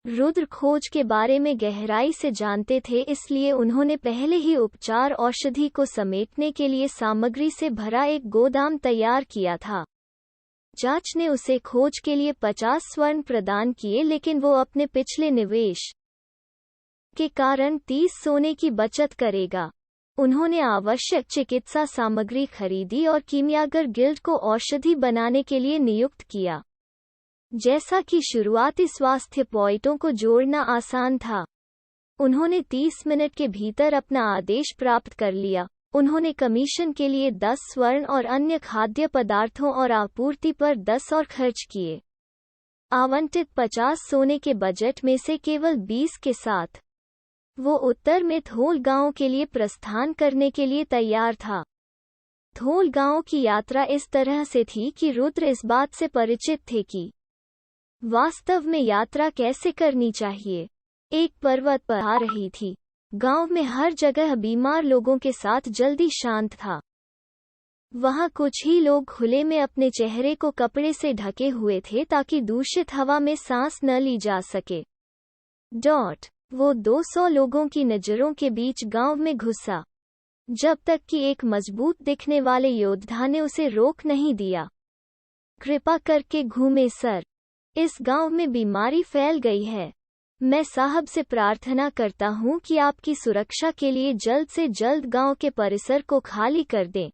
रुद्र खोज के बारे में गहराई से जानते थे, इसलिए उन्होंने पहले ही उपचार औषधि को समेटने के लिए सामग्री से भरा एक गोदाम तैयार किया था। जज ने उसे खोज के लिए 50 स्वर्ण प्रदान किए, लेकिन वो अपने पिछले निवेश के कारण 30 सोने की बचत करेगा। उन्होंने आवश्यक चिकित्सा सामग्री खरीदी और कीमियागर गिल्ड को औषधि बनाने के लिए नियुक्त किया। जैसा कि शुरुआती स्वास्थ्य पॉइंटों को जोड़ना आसान था, उन्होंने 30 मिनट के भीतर अपना आदेश प्राप्त कर लिया। उन्होंने कमीशन के लिए 10 स्वर्ण और अन्य खाद्य पदार्थों और आपूर्ति पर 10 और खर्च किए। आवंटित 50 सोने के बजट में से केवल 20 के साथ वो उत्तर में थोल गांव के लिए प्रस्थान करने के लिए तैयार था। थोल गांव की यात्रा इस तरह से थी कि रुद्र इस बात से परिचित थे कि वास्तव में यात्रा कैसे करनी चाहिए। एक पर्वत पर आ रही थी। गांव में हर जगह बीमार लोगों के साथ जल्दी शांत था। वहां कुछ ही लोग खुले में अपने चेहरे को कपड़े से ढके हुए थे ताकि दूषित हवा में सांस न ली जा सके। वो 200 लोगों की नज़रों के बीच गांव में घुसा, जब तक कि एक मजबूत दिखने वाले योद्धा ने उसे रोक नहीं दिया। कृपा करके घूमे सर, इस गांव में बीमारी फैल गई है। मैं साहब से प्रार्थना करता हूं कि आपकी सुरक्षा के लिए जल्द से जल्द गांव के परिसर को खाली कर दें।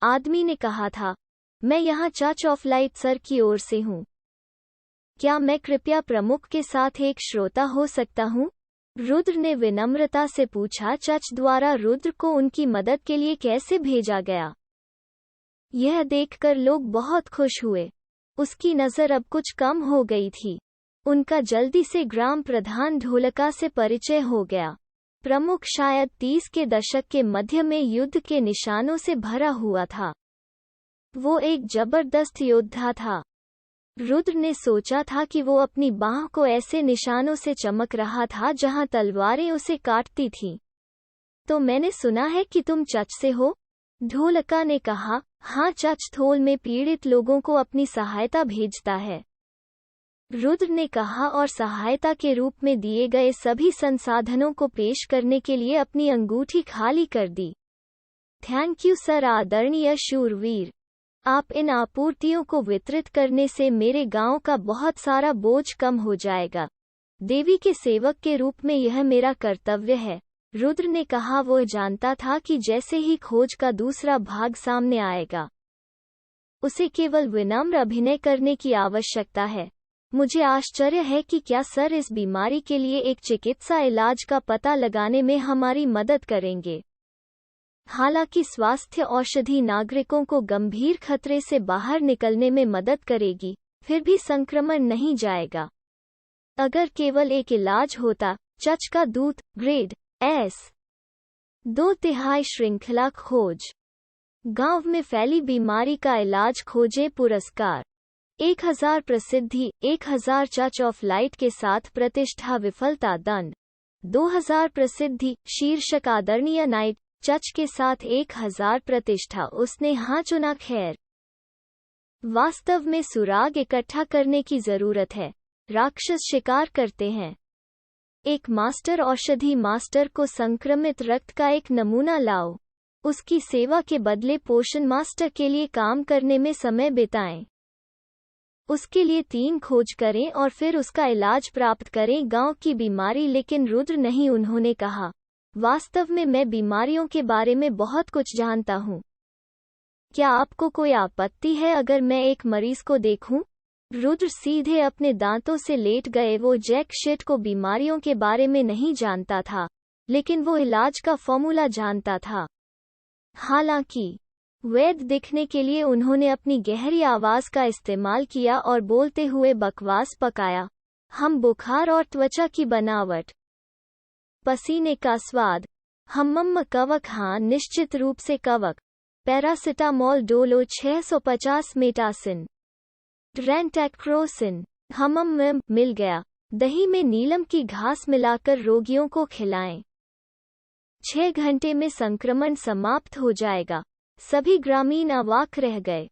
आदमी ने कहा था, मैं यहाँ चर्च ऑफ लाइट सर की ओर से हूँ। क्या मैं कृपया प्रमुख के साथ एक श्रोता हो सकता हूँ? रुद्र ने विनम्रता से पूछा। चर्च द्वारा रुद्र को उनकी मदद के लिए कैसे भेजा गया? यह देखकर लोग बहुत खुश हुए। उसकी नज़र अब कुछ कम हो गई थी। उनका जल्दी से ग्राम प्रधान ढोलका से परिचय हो गया। प्रमुख शायद 30 के दशक के मध्य में युद्ध के निशानों से भरा हुआ था। वो एक जबरदस्त योद्धा था। रुद्र ने सोचा था कि वो अपनी बाह को ऐसे निशानों से चमक रहा था जहां तलवारें उसे काटती थीं। तो मैंने सुना है कि तुम चच से हो? ढोलका ने कहा, हाँ, चच थोल में पीड़ित लोगों को अपनी सहायता भेजता है। रुद्र ने कहा, और सहायता के रूप में दिए गए सभी संसाधनों को पेश करने के लिए अपनी अंगूठी खाली कर दी। थैंक यू सर, आदरणीय शूरवीर। आप इन आपूर्तियों को वितरित करने से मेरे गांव का बहुत सारा बोझ कम हो जाएगा। देवी के सेवक के रूप में यह मेरा कर्तव्य है। रुद्र ने कहा। वो जानता था कि जैसे ही खोज का दूसरा भाग सामने आएगा, उसे केवल विनम्र अभिनय करने की आवश्यकता है। मुझे आश्चर्य है कि क्या सर इस बीमारी के लिए एक चिकित्सा इलाज का पता लगाने में हमारी मदद करेंगे। हालांकि स्वास्थ्य औषधि नागरिकों को गंभीर खतरे से बाहर निकलने में मदद करेगी, फिर भी संक्रमण नहीं जाएगा। अगर केवल एक इलाज होता। चच का दूत, ग्रेड एस 2/3 श्रृंखला खोज। गांव में फैली बीमारी का इलाज खोजें। पुरस्कार 1000 प्रसिद्धि, 1000 चर्च ऑफ लाइट के साथ प्रतिष्ठा। विफलता दंड 2000 प्रसिद्धि। शीर्षक आदरणीय नाइट चच के साथ 1000 प्रतिष्ठा। उसने हाँ चुना। खैर, वास्तव में सुराग इकट्ठा करने की जरूरत है। राक्षस शिकार करते हैं। एक मास्टर औषधि मास्टर को संक्रमित रक्त का एक नमूना लाओ। उसकी सेवा के बदले पोषण मास्टर के लिए काम करने में समय बिताएं। उसके लिए 3 खोज करें और फिर उसका इलाज प्राप्त करें। गांव की बीमारी। लेकिन रुद्र नहीं, उन्होंने कहा, वास्तव में मैं बीमारियों के बारे में बहुत कुछ जानता हूँ। क्या आपको कोई आपत्ति है अगर मैं एक मरीज को देखूं? रुद्र सीधे अपने दांतों से लेट गए। वो जैक शिट को बीमारियों के बारे में नहीं जानता था, लेकिन वो इलाज का फॉर्मूला जानता था। हालांकि वैध दिखने के लिए उन्होंने अपनी गहरी आवाज का इस्तेमाल किया और बोलते हुए बकवास पकाया। हम बुखार और त्वचा की बनावट, पसीने का स्वाद, हम्म कवक। हाँ, निश्चित रूप से कवक। पैरासिटामोल डोलो 650 मेटासिन ट्रेंटैक्रोसिन। मिल गया। दही में नीलम की घास मिलाकर रोगियों को खिलाएं। 6 घंटे में संक्रमण समाप्त हो जाएगा। सभी ग्रामीण अवाक रह गए।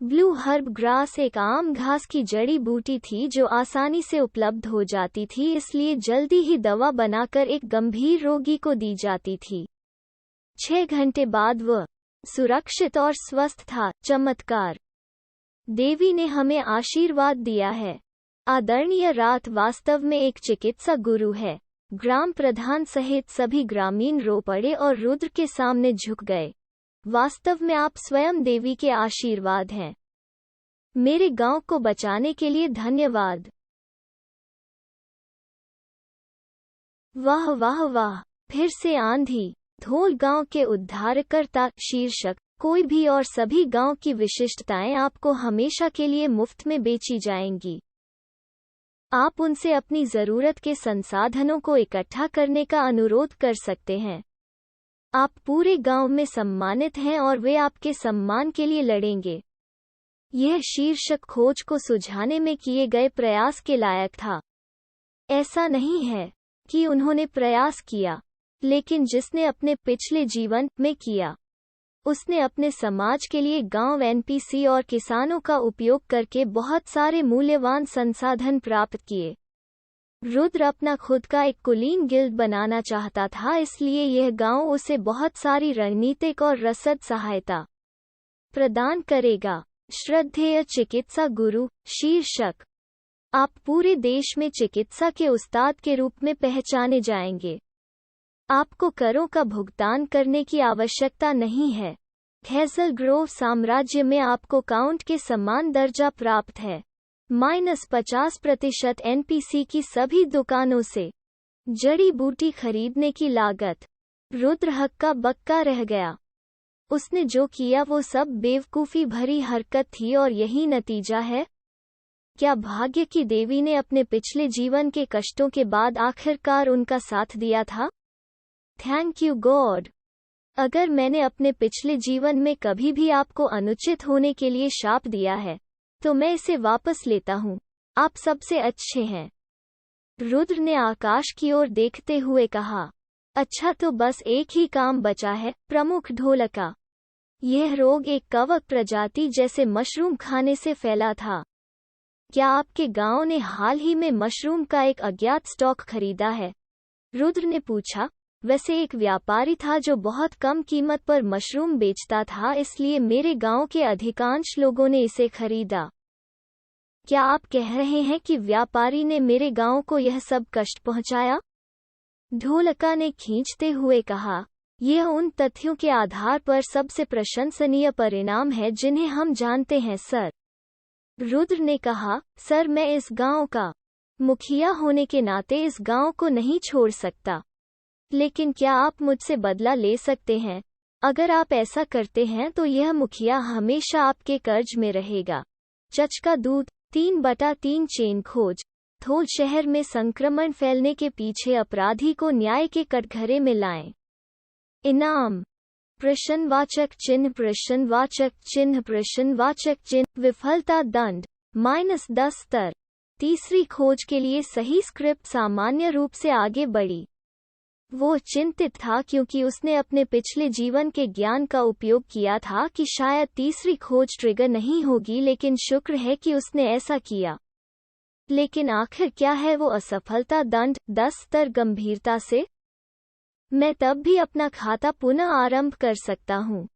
ब्लू हर्ब ग्रास एक आम घास की जड़ी बूटी थी जो आसानी से उपलब्ध हो जाती थी, इसलिए जल्दी ही दवा बनाकर एक गंभीर रोगी को दी जाती थी। 6 घंटे बाद वह सुरक्षित और स्वस्थ था। चमत्कार। देवी ने हमें आशीर्वाद दिया है। आदरणीय रात वास्तव में एक चिकित्सा गुरु है। ग्राम प्रधान सहित सभी ग्रामीण रो पड़े और रुद्र के सामने झुक गए। वास्तव में आप स्वयं देवी के आशीर्वाद हैं। मेरे गांव को बचाने के लिए धन्यवाद। वाह वाह वाह। फिर से आंधी। धोल गांव के उद्धारकर्ता शीर्षक। कोई भी और सभी गांव की विशिष्टताएं आपको हमेशा के लिए मुफ्त में बेची जाएंगी। आप उनसे अपनी जरूरत के संसाधनों को इकट्ठा करने का अनुरोध कर सकते हैं। आप पूरे गांव में सम्मानित हैं और वे आपके सम्मान के लिए लड़ेंगे। यह शीर्षक खोज को सुझाने में किए गए प्रयास के लायक था। ऐसा नहीं है कि उन्होंने प्रयास किया, लेकिन जिसने अपने पिछले जीवन में किया, उसने अपने समाज के लिए गांव एनपीसी और किसानों का उपयोग करके बहुत सारे मूल्यवान संसाधन प्राप्त किए। रुद्र अपना खुद का एक कुलीन गिल्ड बनाना चाहता था, इसलिए यह गांव उसे बहुत सारी रणनीतिक और रसद सहायता प्रदान करेगा। श्रद्धेय चिकित्सा गुरु शीर्षक। आप पूरे देश में चिकित्सा के उस्ताद के रूप में पहचाने जाएंगे। आपको करों का भुगतान करने की आवश्यकता नहीं है। हेज़ल ग्रोव साम्राज्य में आपको काउंट के समान दर्जा प्राप्त है। -50% एनपीसी की सभी दुकानों से जड़ी बूटी खरीदने की लागत। रुद्र हक्का बक्का रह गया। उसने जो किया वो सब बेवकूफ़ी भरी हरकत थी और यही नतीजा है। क्या भाग्य की देवी ने अपने पिछले जीवन के कष्टों के बाद आखिरकार उनका साथ दिया था? Thank you God. अगर मैंने अपने पिछले जीवन में कभी भी आपको अनुचित होने के लिए शाप दिया है, तो मैं इसे वापस लेता हूँ। आप सबसे अच्छे हैं। रुद्र ने आकाश की ओर देखते हुए कहा। अच्छा, तो बस एक ही काम बचा है, प्रमुख ढोलका। यह रोग एक कवक प्रजाति जैसे मशरूम खाने से फैला था। क्या आपके गांव ने हाल ही में मशरूम का एक अज्ञात स्टॉक खरीदा है? रुद्र ने पूछा। वैसे एक व्यापारी था जो बहुत कम कीमत पर मशरूम बेचता था, इसलिए मेरे गांव के अधिकांश लोगों ने इसे खरीदा। क्या आप कह रहे हैं कि व्यापारी ने मेरे गांव को यह सब कष्ट पहुंचाया? ढोलका ने खींचते हुए कहा। यह उन तथ्यों के आधार पर सबसे प्रशंसनीय परिणाम है जिन्हें हम जानते हैं, सर। रुद्र ने कहा। सर, मैं इस गांव का मुखिया होने के नाते इस गांव को नहीं छोड़ सकता। लेकिन क्या आप मुझसे बदला ले सकते हैं? अगर आप ऐसा करते हैं तो यह मुखिया हमेशा आपके कर्ज में रहेगा। चचका दूध। 3/3 चेन खोज। थोल शहर में संक्रमण फैलने के पीछे अपराधी को न्याय के कटघरे में लाएं। इनाम। प्रश्नवाचक चिन्ह प्रश्नवाचक चिन्ह प्रश्नवाचक चिन्ह। विफलता दंड -10 स्तर। तीसरी खोज के लिए सही स्क्रिप्ट सामान्य रूप से आगे बढ़ी। वो चिंतित था क्योंकि उसने अपने पिछले जीवन के ज्ञान का उपयोग किया था कि शायद तीसरी खोज ट्रिगर नहीं होगी, लेकिन शुक्र है कि उसने ऐसा किया। लेकिन आखिर क्या है वो असफलता दंड? 10 स्तर गंभीरता से। मैं तब भी अपना खाता पुनः आरंभ कर सकता हूँ।